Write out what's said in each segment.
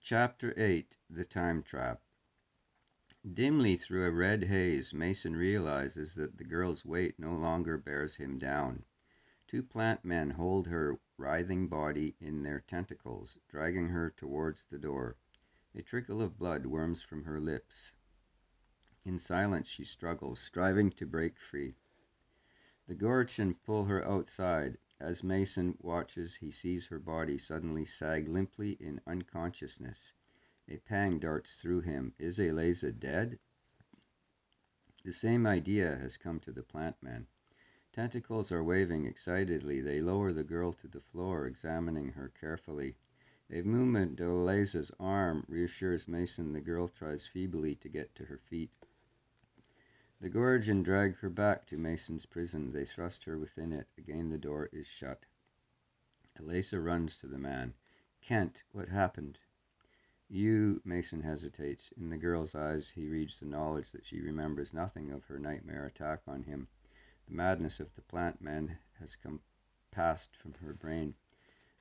Chapter 8 The Time Trap. Dimly through a red haze, Mason realizes that the girl's weight no longer bears him down. Two plant men hold her writhing body in their tentacles, dragging her towards the door. A trickle of blood worms from her lips. In silence she struggles, striving to break free. The Gorchin pull her outside. As Mason watches, he sees her body suddenly sag limply in unconsciousness. A pang darts through him. Is Eliza dead? The same idea has come to the plant men. Tentacles are waving excitedly. They lower the girl to the floor, examining her carefully. A movement of Eliza's arm reassures Mason. The girl tries feebly to get to her feet. The Gorgon drag her back to Mason's prison. They thrust her within it. Again the door is shut. Eliza runs to the man. Kent, what happened? Mason hesitates. In the girl's eyes he reads the knowledge that she remembers nothing of her nightmare attack on him. The madness of the plant man has passed from her brain.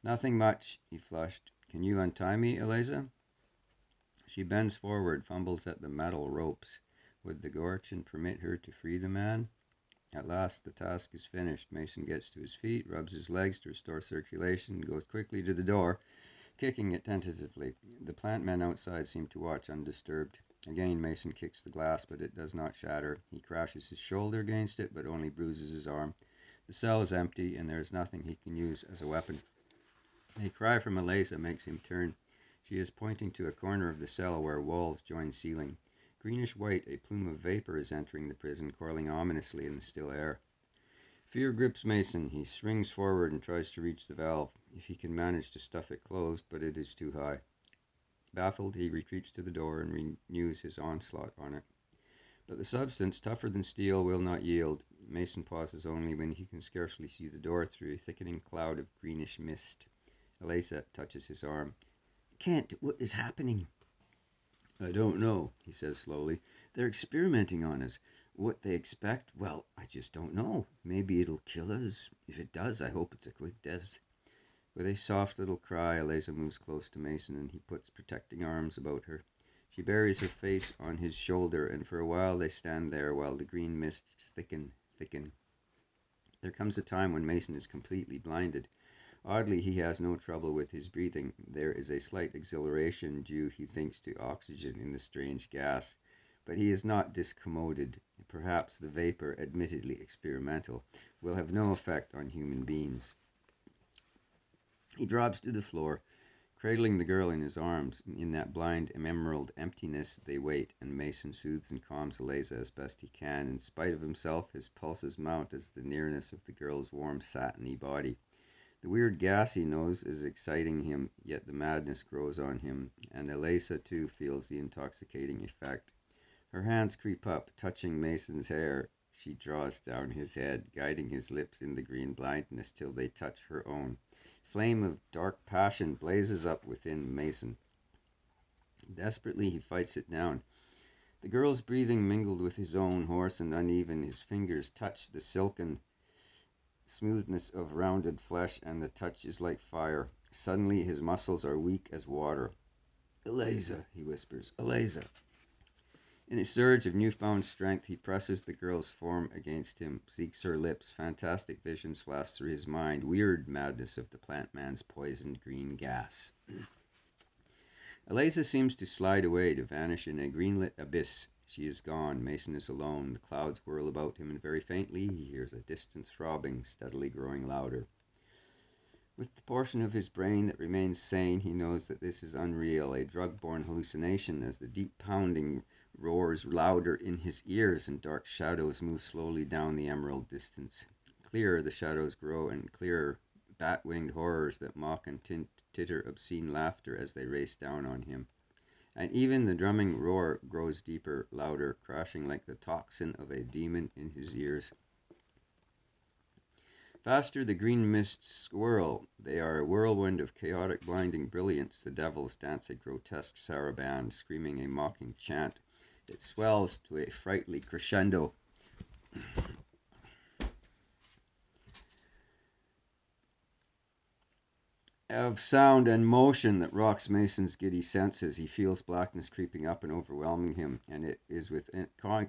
Nothing much, he flushed. Can you untie me, Eliza? She bends forward, fumbles at the metal ropes. Would the Gorchin permit her to free the man? At last the task is finished. Mason gets to his feet, rubs his legs to restore circulation, goes quickly to the door, kicking it tentatively. The plant men outside seem to watch undisturbed. Again Mason kicks the glass, but it does not shatter. He crashes his shoulder against it, but only bruises his arm. The cell is empty, and there is nothing he can use as a weapon. A cry from Eliza makes him turn. She is pointing to a corner of the cell where walls join ceiling. Greenish white, a plume of vapor is entering the prison, coiling ominously in the still air. Fear grips Mason. He swings forward and tries to reach the valve, if he can manage to stuff it closed, but it is too high. Baffled, he retreats to the door and renews his onslaught on it. But the substance, tougher than steel, will not yield. Mason pauses only when he can scarcely see the door through a thickening cloud of greenish mist. Eliza touches his arm. Kent, what is happening? I don't know, he says slowly. They're experimenting on us. What they expect, well, I just don't know. Maybe it'll kill us. If it does, I hope it's a quick death. With a soft little cry, Eliza moves close to Mason, and he puts protecting arms about her. She buries her face on his shoulder, and for a while they stand there while the green mists thicken. There comes a time when Mason is completely blinded. Oddly, he has no trouble with his breathing. There is a slight exhilaration due, he thinks, to oxygen in the strange gas. But he is not discommoded. Perhaps the vapor, admittedly experimental, will have no effect on human beings. He drops to the floor, cradling the girl in his arms. In that blind, emerald emptiness they wait, and Mason soothes and calms Eliza as best he can. In spite of himself, his pulses mount as the nearness of the girl's warm, satiny body. The weird gas he knows is exciting him, yet the madness grows on him, and Eliza too feels the intoxicating effect. Her hands creep up, touching Mason's hair. She draws down his head, guiding his lips in the green blindness till they touch her own. Flame of dark passion blazes up within Mason. Desperately he fights it down. The girl's breathing mingled with his own, hoarse and uneven. His fingers touch the silken smoothness of rounded flesh, and the touch is like fire. Suddenly his muscles are weak as water. Eliza, he whispers, Eliza. In a surge of newfound strength, he presses the girl's form against him, seeks her lips. Fantastic visions flash through his mind. Weird madness of the plant man's poisoned green gas. Eliza seems to slide away, to vanish in a greenlit abyss. She is gone. Mason is alone. The clouds whirl about him, and very faintly he hears a distant throbbing, steadily growing louder. With the portion of his brain that remains sane, he knows that this is unreal, a drug-borne hallucination, as the deep pounding roars louder in his ears, and dark shadows move slowly down the emerald distance. Clearer the shadows grow, and clearer, bat-winged horrors that mock and titter obscene laughter as they race down on him. And even the drumming roar grows deeper, louder, crashing like the tocsin of a demon in his ears. Faster the green mists swirl. They are a whirlwind of chaotic, blinding brilliance. The devils dance a grotesque saraband, screaming a mocking chant. It swells to a frightfully crescendo. of sound and motion that rocks Mason's giddy senses. He feels blackness creeping up and overwhelming him, and it is with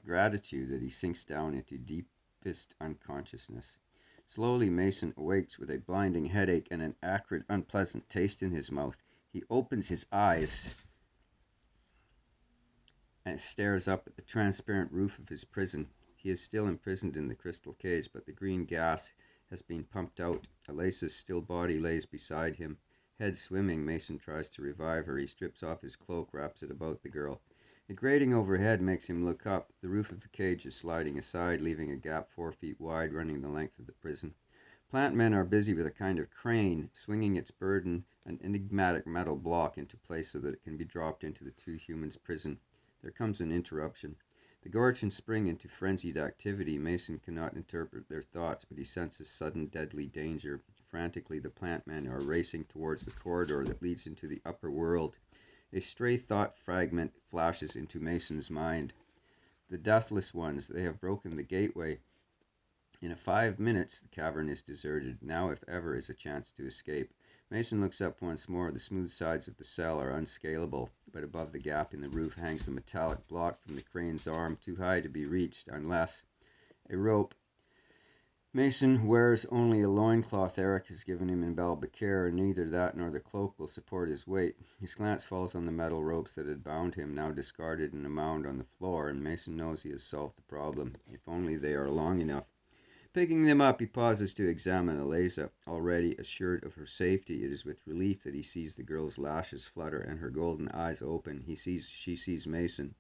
gratitude that he sinks down into deepest unconsciousness. Slowly, Mason awakes with a blinding headache and an acrid, unpleasant taste in his mouth. He opens his eyes and stares up at the transparent roof of his prison. He is still imprisoned in the crystal cage, but the green gas has been pumped out. Elisa's still body lays beside him. Head swimming, Mason tries to revive her. He strips off his cloak, wraps it about the girl. A grating overhead makes him look up. The roof of the cage is sliding aside, leaving a gap 4 feet wide running the length of the prison. Plant men are busy with a kind of crane, swinging its burden, an enigmatic metal block, into place so that it can be dropped into the two humans' prison. There comes an interruption. The Gorchins spring into frenzied activity. Mason cannot interpret their thoughts, but he senses sudden deadly danger. Frantically, the plant men are racing towards the corridor that leads into the upper world. A stray thought fragment flashes into Mason's mind. The Deathless Ones, they have broken the gateway. In 5 minutes, the cavern is deserted. Now, if ever, is a chance to escape. Mason looks up once more. The smooth sides of the cell are unscalable, but above the gap in the roof hangs a metallic block from the crane's arm, too high to be reached unless a rope. Mason wears only a loincloth Eric has given him in Balbacare, and neither that nor the cloak will support his weight. His glance falls on the metal ropes that had bound him, now discarded in a mound on the floor, and Mason knows he has solved the problem, if only they are long enough. Picking them up, he pauses to examine Eliza. Already assured of her safety, it is with relief that he sees the girl's lashes flutter and her golden eyes open. She sees Mason.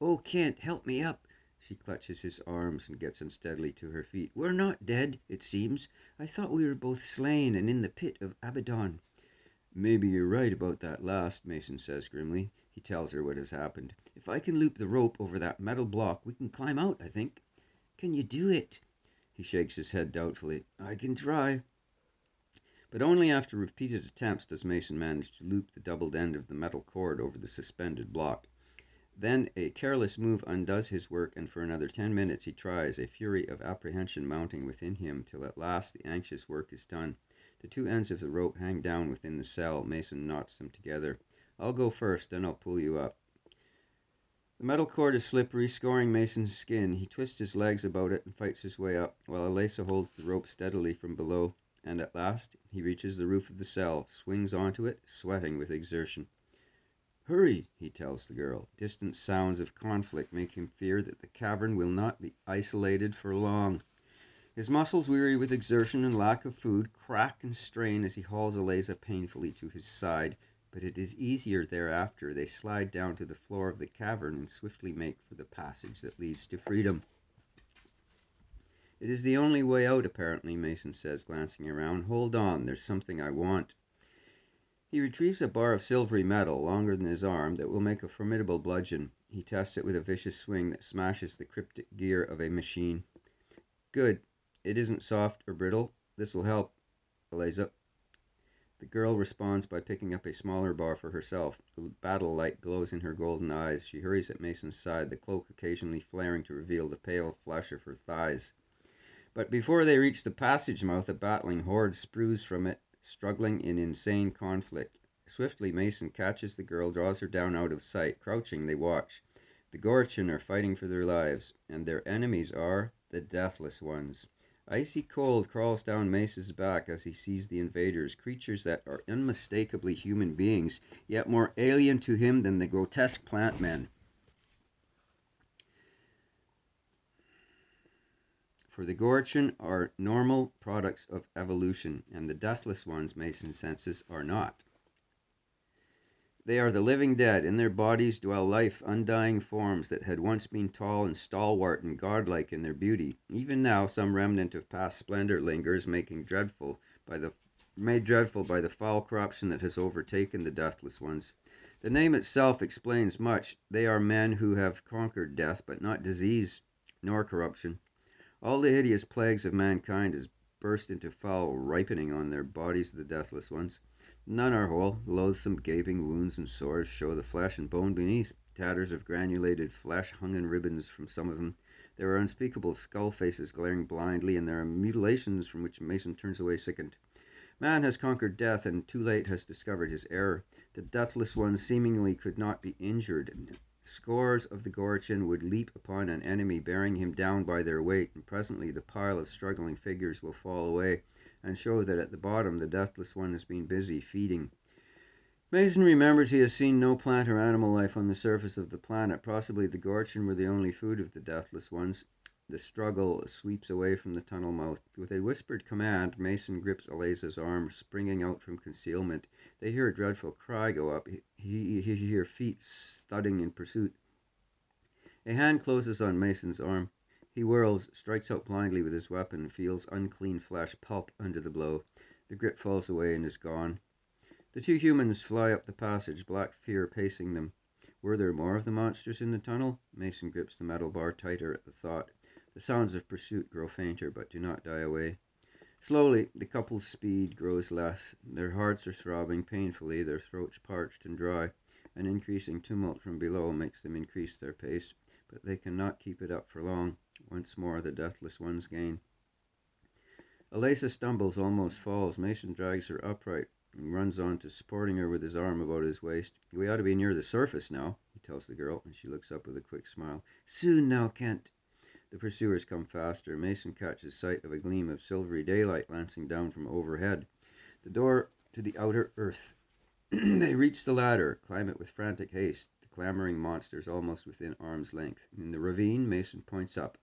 "Oh, Kent, help me up." She clutches his arms and gets unsteadily to her feet. "We're not dead, it seems. I thought we were both slain and in the pit of Abaddon." "Maybe you're right about that last," Mason says grimly. He tells her what has happened. "If I can loop the rope over that metal block, we can climb out, I think." "Can you do it?" He shakes his head doubtfully. "I can try." But only after repeated attempts does Mason manage to loop the doubled end of the metal cord over the suspended block. Then a careless move undoes his work, and for another 10 minutes he tries, a fury of apprehension mounting within him, till at last the anxious work is done. The two ends of the rope hang down within the cell. Mason knots them together. "I'll go first, then I'll pull you up." The metal cord is slippery, scoring Mason's skin. He twists his legs about it and fights his way up, while Elisa holds the rope steadily from below, and at last he reaches the roof of the cell, swings onto it, sweating with exertion. "Hurry," he tells the girl. Distant sounds of conflict make him fear that the cavern will not be isolated for long. His muscles, weary with exertion and lack of food, crack and strain as he hauls Eliza painfully to his side. But it is easier thereafter. They slide down to the floor of the cavern and swiftly make for the passage that leads to freedom. "It is the only way out, apparently," Mason says, glancing around. "Hold on, there's something I want." He retrieves a bar of silvery metal, longer than his arm, that will make a formidable bludgeon. He tests it with a vicious swing that smashes the cryptic gear of a machine. "Good. It isn't soft or brittle. This'll help, Eliza." The girl responds by picking up a smaller bar for herself. The battle light glows in her golden eyes. She hurries at Mason's side, the cloak occasionally flaring to reveal the pale flesh of her thighs. But before they reach the passage mouth, a battling horde sprues from it, struggling in insane conflict. Swiftly, Mason catches the girl, draws her down out of sight. Crouching, they watch. The Gorchin are fighting for their lives, and their enemies are the Deathless Ones. Icy cold crawls down Mason's back as he sees the invaders, creatures that are unmistakably human beings, yet more alien to him than the grotesque plant men. For the Gorchin are normal products of evolution, and the Deathless Ones, Mason senses, are not. They are the living dead. In their bodies dwell life, undying forms that had once been tall and stalwart and godlike in their beauty. Even now, some remnant of past splendor lingers, made dreadful by the foul corruption that has overtaken the Deathless Ones. The name itself explains much. They are men who have conquered death, but not disease, nor corruption. All the hideous plagues of mankind has burst into foul ripening on their bodies, the Deathless Ones. None are whole. Loathsome gaping wounds and sores show the flesh and bone beneath. Tatters of granulated flesh hung in ribbons from some of them. There are unspeakable skull faces glaring blindly, and there are mutilations from which Mason turns away sickened. Man has conquered death and too late has discovered his error. The deathless ones seemingly could not be injured. Scores of the Gorchin would leap upon an enemy, bearing him down by their weight, and presently the pile of struggling figures will fall away and show that at the bottom the deathless one has been busy feeding. Mason remembers he has seen no plant or animal life on the surface of the planet. Possibly the Gorchin were the only food of the deathless ones. The struggle sweeps away from the tunnel mouth. With a whispered command, Mason grips Aleza's arm, springing out from concealment. They hear a dreadful cry go up. He hear feet thudding in pursuit. A hand closes on Mason's arm. He whirls, strikes out blindly with his weapon, feels unclean flesh pulp under the blow. The grip falls away and is gone. The two humans fly up the passage, black fear pacing them. Were there more of the monsters in the tunnel? Mason grips the metal bar tighter at the thought. The sounds of pursuit grow fainter, but do not die away. Slowly, the couple's speed grows less. Their hearts are throbbing painfully, their throats parched and dry. An increasing tumult from below makes them increase their pace, but they cannot keep it up for long. Once more, the deathless ones gain. Alesa stumbles, almost falls. Mason drags her upright and runs on to supporting her with his arm about his waist. We ought to be near the surface now, he tells the girl, and she looks up with a quick smile. Soon now, Kent. The pursuers come faster. Mason catches sight of a gleam of silvery daylight lancing down from overhead. The door to the outer earth. They reach the ladder, climb it with frantic haste, the clamoring monsters almost within arm's length. In the ravine, Mason points up.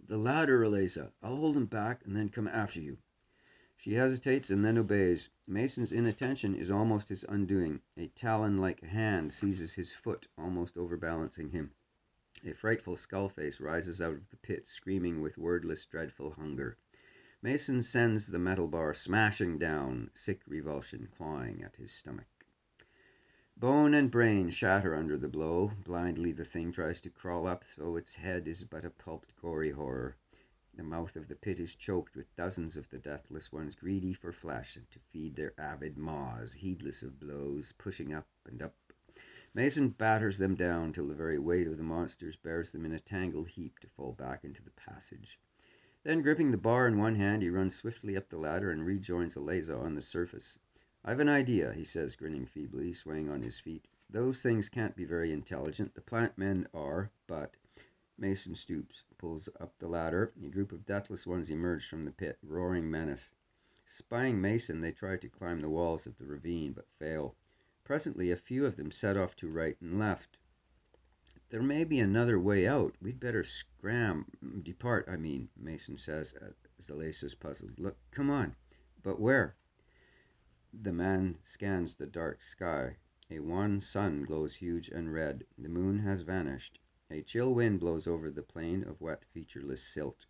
The ladder, Alesa. I'll hold him back and then come after you. She hesitates and then obeys. Mason's inattention is almost his undoing. A talon-like hand seizes his foot, almost overbalancing him. A frightful skull-face rises out of the pit, screaming with wordless, dreadful hunger. Mason sends the metal bar smashing down, sick revulsion clawing at his stomach. Bone and brain shatter under the blow. Blindly the thing tries to crawl up, though its head is but a pulped, gory horror. The mouth of the pit is choked with dozens of the deathless ones, greedy for flesh and to feed their avid maws, heedless of blows, pushing up and up. Mason batters them down till the very weight of the monsters bears them in a tangled heap to fall back into the passage. Then, gripping the bar in one hand, he runs swiftly up the ladder and rejoins Alesa on the surface. I've an idea, he says, grinning feebly, swaying on his feet. Those things can't be very intelligent. The plant men are, but... Mason stoops, pulls up the ladder. A group of deathless ones emerge from the pit, roaring menace. Spying Mason, they try to climb the walls of the ravine, but fail. Presently, a few of them set off to right and left. There may be another way out. We'd better depart, Mason says, as Alesa's puzzled. Look, come on. But where? The man scans the dark sky. A wan sun glows huge and red. The moon has vanished. A chill wind blows over the plain of wet, featureless silt.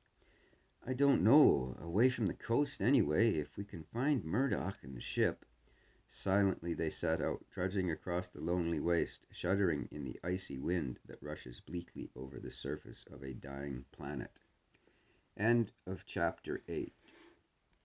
I don't know. Away from the coast, anyway, if we can find Murdoch and the ship. Silently they set out, trudging across the lonely waste, shuddering in the icy wind that rushes bleakly over the surface of a dying planet. End of chapter 8.